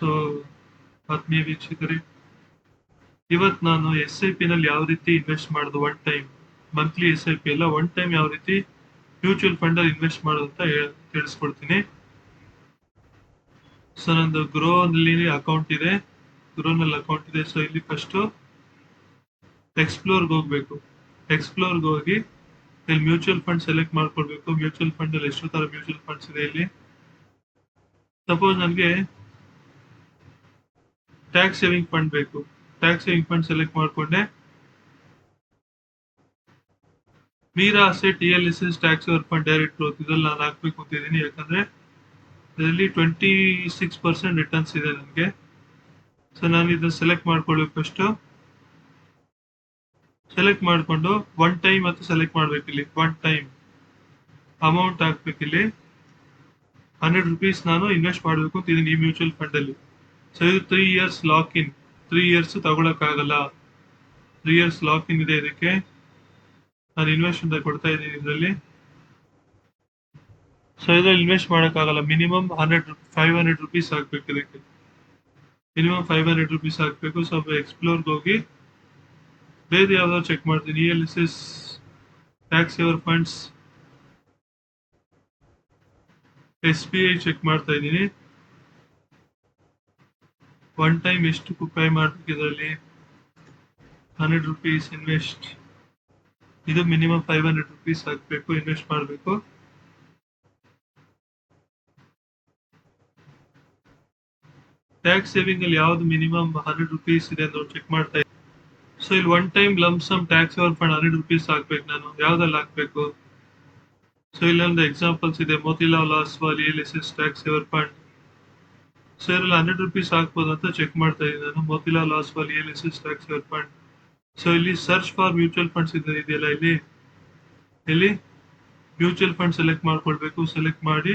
So ಆತ್ಮೀಯ ವೀಕ್ಷಕರೇ, ಇವತ್ತು ನಾನು SIP ನಲ್ಲಿ ಯಾವ ರೀತಿ ಇನ್ವೆಸ್ಟ್ ಮಾಡೋದು, ಒನ್ ಟೈಮ್ ಮಂತ್ಲಿ SIP ಎಲ್ಲ ಒನ್ ಟೈಮ್ ಯಾವ ರೀತಿ ಮ್ಯೂಚುವಲ್ ಫಂಡ್ ಅಲ್ಲಿ ಇನ್ವೆಸ್ಟ್ ಮಾಡೋದು ಅಂತ ತಿಳಿಸ್ಕೊಡ್ತೀನಿ. ಸೊ ನಂದು ಗ್ರೋ ನಲ್ಲಿ ಅಕೌಂಟ್ ಇದೆ, ಸೊ ಇಲ್ಲಿ ಫಸ್ಟ್ ಎಕ್ಸ್ಪ್ಲೋರ್ಗೆ ಹೋಗ್ಬೇಕು. ಎಕ್ಸ್ಪ್ಲೋರ್ಗೆ ಹೋಗಿ ಇಲ್ಲಿ ಮ್ಯೂಚುವಲ್ ಫಂಡ್ ಸೆಲೆಕ್ಟ್ ಮಾಡ್ಕೊಳ್ಬೇಕು. ಮ್ಯೂಚುವಲ್ ಫಂಡ್ ಅಲ್ಲಿ ಎಷ್ಟು ತರ ಮ್ಯೂಚುವಲ್ ಫಂಡ್ಸ್ ಇದೆ ಇಲ್ಲಿ. ಸಪೋಸ್ ನನಗೆ ಟ್ಯಾಕ್ಸ್ ಸೇವಿಂಗ್ ಫಂಡ್ ಬೇಕು, ಟ್ಯಾಕ್ಸ್ ಸೇವಿಂಗ್ ಫಂಡ್ ಸೆಲೆಕ್ಟ್ ಮಾಡ್ಕೊಂಡೆ. Mirae asset TLSS tax saver fund direct growth ಇದ್ರಲ್ಲಿ ನಾನು ಹಾಕ್ಬೇಕು ಅಂತಿದ್ದೀನಿ, ಯಾಕಂದ್ರೆ ಇದರಲ್ಲಿ 26% ರಿಟರ್ನ್ಸ್ ಇದೆ ನನಗೆ. ಸೊ ನಾನು ಇದನ್ನ ಸೆಲೆಕ್ಟ್ ಮಾಡ್ಕೊಳ್ಬೇಕು. ಫಸ್ಟ್ ಸೆಲೆಕ್ಟ್ ಮಾಡ್ಕೊಂಡು ಒನ್ ಟೈಮ್ ಅಂತ ಸೆಲೆಕ್ಟ್ ಮಾಡ್ಬೇಕು. ಇಲ್ಲಿ ಒನ್ ಟೈಮ್ ಅಮೌಂಟ್ ಹಾಕ್ಬೇಕು. ಇಲ್ಲಿ 100 rupees ನಾನು ಇನ್ವೆಸ್ಟ್ ಮಾಡಬೇಕು ಅಂತ ಇದೀನಿ ಈ ಮ್ಯೂಚುವಲ್ ಫಂಡ್ ಅಲ್ಲಿ. ಸೊ ಇದು 3 years lock in, 3 years ತಗೊಳಕ್ಕಾಗಲ್ಲ. 3 years lock in ಇದೆ ಇದಕ್ಕೆ. ನಾನು ಇನ್ವೆಸ್ಟ್ ಅಂತ ಕೊಡ್ತಾ ಇದ್ದೀನಿ ಇದರಲ್ಲಿ. ಸೊ ಇದ್ರಲ್ಲಿ ಇನ್ವೆಸ್ಟ್ ಮಾಡೋಕ್ಕಾಗಲ್ಲ. ಮಿನಿಮಮ್ 500 rupees ಹಾಕ್ಬೇಕು ಇದಕ್ಕೆ. ಮಿನಿಮಮ್ 500 rupees ಹಾಕ್ಬೇಕು. ಸೊ ಎಕ್ಸ್ಪ್ಲೋರ್ಗೆ ಹೋಗಿ ಬೇರೆ ಯಾವ್ದಾದ್ರು ಚೆಕ್ ಮಾಡ್ತೀನಿ. TLSS tax saver funds SBI check ಮಾಡ್ತಾ ಇದ್ದೀನಿ. ಒನ್ ಟೈಮ್ ಎಷ್ಟು ಪೇ ಮಾಡ್ಬೇಕು ಇದರಲ್ಲಿ, 100 rupees ಇನ್ವೆಸ್ಟ್. ಇದು ಮಿನಿಮಮ್ 500 rupees ಹಾಕ್ಬೇಕು, ಇನ್ವೆಸ್ಟ್ ಮಾಡಬೇಕು. ಟ್ಯಾಕ್ಸ್ ಸೇವಿಂಗ್ ಅಲ್ಲಿ ಯಾವ್ದು ಮಿನಿಮಮ್ 100 rupees ಇದೆ ಅಂತ ಚೆಕ್ ಮಾಡ್ತಾ ಇದ್ದೀನಿ. ಸೊ ಇಲ್ಲಿ one time lump sum tax saver fund 100 rupees ಹಾಕ್ಬೇಕು. ನಾನು ಯಾವ್ದಲ್ಲಿ ಹಾಕ್ಬೇಕು? ಸೊ ಇಲ್ಲೊಂದು ಎಕ್ಸಾಂಪಲ್ಸ್ ಇದೆ, Motilal Oswal TLSS tax saver fund. So ಇದರಲ್ಲಿ 100 rupees ಹಾಕ್ಬೋದು ಅಂತ ಚೆಕ್ ಮಾಡ್ತಾ ಇದ್ದೀನಿ ನಾನು. Motilal Oswal TLSS tax saver fund. So ಇಲ್ಲಿ ಸರ್ಚ್ ಫಾರ್ ಮ್ಯೂಚುವಲ್ ಫಂಡ್ಸ್ ಇದೆಯಲ್ಲ, ಇಲ್ಲಿ ಮ್ಯೂಚುವಲ್ ಫಂಡ್ ಸೆಲೆಕ್ಟ್ ಮಾಡ್ಕೊಳ್ಬೇಕು. ಸೆಲೆಕ್ಟ್ ಮಾಡಿ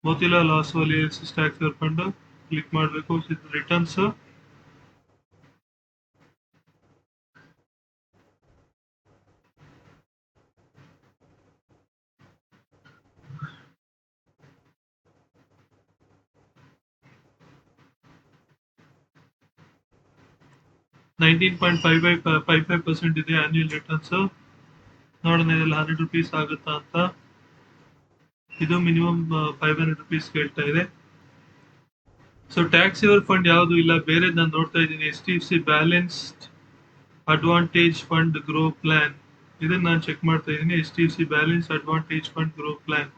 Motilal Oswal TLSS tax saver fund click ಮಾಡಬೇಕು. ರಿಟರ್ನ್ಸ್ $19.55% ಇದೆ ಆನ್ಯುವಲ್ ರಿಟರ್ನ್ಸ್. ನೋಡೋಣ ಇದರಲ್ಲಿ 100 rupees ಆಗುತ್ತಾ ಅಂತ. ಇದು ಮಿನಿಮಮ್ 500 rupees ಕೇಳ್ತಾ ಇದೆ. ಸೊ ಟ್ಯಾಕ್ಸ್ ಸೇವರ್ ಫಂಡ್ ಯಾವುದು ಇಲ್ಲ, ಬೇರೆ ನಾನು ನೋಡ್ತಾ ಇದ್ದೀನಿ. HDFC balanced advantage fund grow plan, ಇದನ್ನ ನಾನು ಚೆಕ್ ಮಾಡ್ತಾ ಇದ್ದೀನಿ. HDFC balance advantage fund grow plan,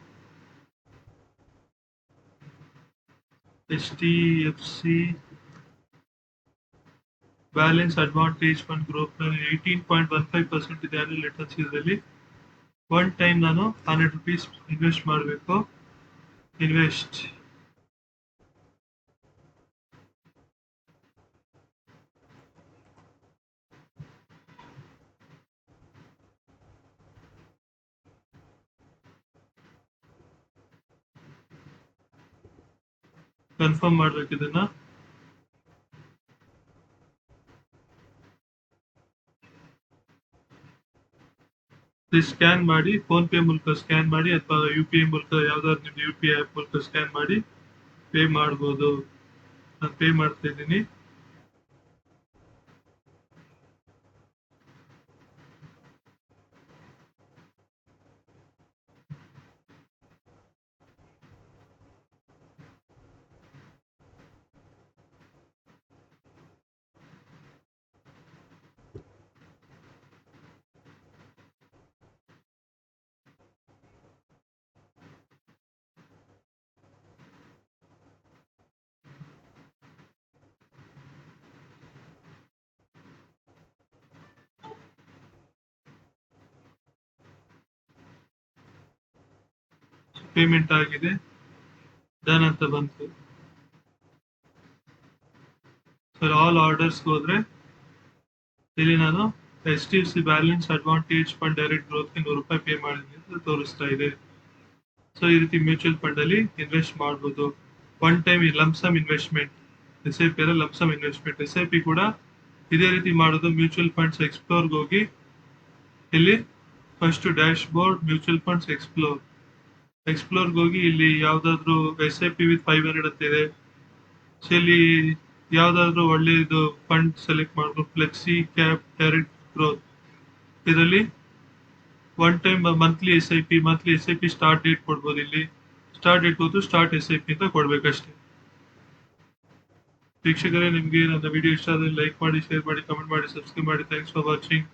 HDFC balance advantage fund grow plan 18.15% ಇದೆ ಆನ್ಯುವಲ್ ರಿಟರ್ನ್ಸ್. ಇದರಲ್ಲಿ ಒನ್ ಟೈಮ್ ನಾನು 100 rupees ಇನ್ವೆಸ್ಟ್ ಮಾಡಬೇಕು. ಇನ್ವೆಸ್ಟ್ ಕನ್ಫರ್ಮ್ ಮಾಡ್ಬೇಕು ಇದನ್ನ. ಸ್ಕ್ಯಾನ್ ಮಾಡಿ, ಫೋನ್ ಪೇ ಮೂಲಕ ಸ್ಕ್ಯಾನ್ ಮಾಡಿ, ಅಥವಾ UPI ಮೂಲಕ ಯಾವ್ದಾದ್ರು ನಿಮ್ದು UPI ಆಪ್ ಮೂಲಕ ಸ್ಕ್ಯಾನ್ ಮಾಡಿ ಪೇ ಮಾಡ್ಬೋದು. ನಾನು ಪೇ ಮಾಡ್ತಾ ಇದ್ದೀನಿ. ಪೇಮೆಂಟ್ ಆಗಿದೆ, ಡನ್ ಅಂತ ಬಂತು. ಸರ್ ಆಲ್ ಆರ್ಡರ್ಸ್ ಹೋದ್ರೆ ಇಲ್ಲಿ ನಾನು HDFC balance advantage fund direct growth ಗೆ 100 ರೂಪಾಯಿ ಪೇ ಮಾಡಿದ್ದೀನಿ ಅಂತ ತೋರಿಸ್ತಾ ಇದೆ. ಸೊ ಈ ರೀತಿ ಮ್ಯೂಚುವಲ್ ಫಂಡ್ ಅಲ್ಲಿ ಇನ್ವೆಸ್ಟ್ ಮಾಡಬಹುದು. One time lump sum investment, SIP lump sum investment. SIP ಕೂಡ ಇದೇ ರೀತಿ ಮಾಡೋದು. ಮ್ಯೂಚುವಲ್ ಫಂಡ್ಸ್ ಎಕ್ಸ್ಪ್ಲೋರ್ಗೆ ಹೋಗಿ ಇಲ್ಲಿ first dashboard mutual funds ಎಕ್ಸ್ಪ್ಲೋರ್ಗೆ ಹೋಗಿ ಇಲ್ಲಿ ಯಾವ್ದಾದ್ರು SIP ವಿತ್ 500 ಅಂತ ಇದೆ. ಸೊ ಇಲ್ಲಿ ಯಾವ್ದಾದ್ರು ಒಳ್ಳೆಯದು ಫಂಡ್ ಸೆಲೆಕ್ಟ್ ಮಾಡ್ಬೋದು. ಫ್ಲೆಕ್ಸಿ ಕ್ಯಾಪ್ ಡೈರೆಕ್ಟ್ ಗ್ರೋತ್, ಇದರಲ್ಲಿ one time monthly S I P start date ಕೊಡ್ಬೋದು. ಇಲ್ಲಿ ಸ್ಟಾರ್ಟ್ ಡೇಟ್ ಹೋದ್ರು ಸ್ಟಾರ್ಟ್ SIP ಅಂತ ಕೊಡ್ಬೇಕಷ್ಟೇ. ವೀಕ್ಷಕರೇ, ನಿಮಗೆ ನನ್ನ ವಿಡಿಯೋ ಇಷ್ಟ ಆದರೆ ಲೈಕ್ ಮಾಡಿ, ಶೇರ್ ಮಾಡಿ, ಕಮೆಂಟ್ ಮಾಡಿ, ಸಬ್ಸ್ಕ್ರೈಬ್ ಮಾಡಿ. Thanks for watching.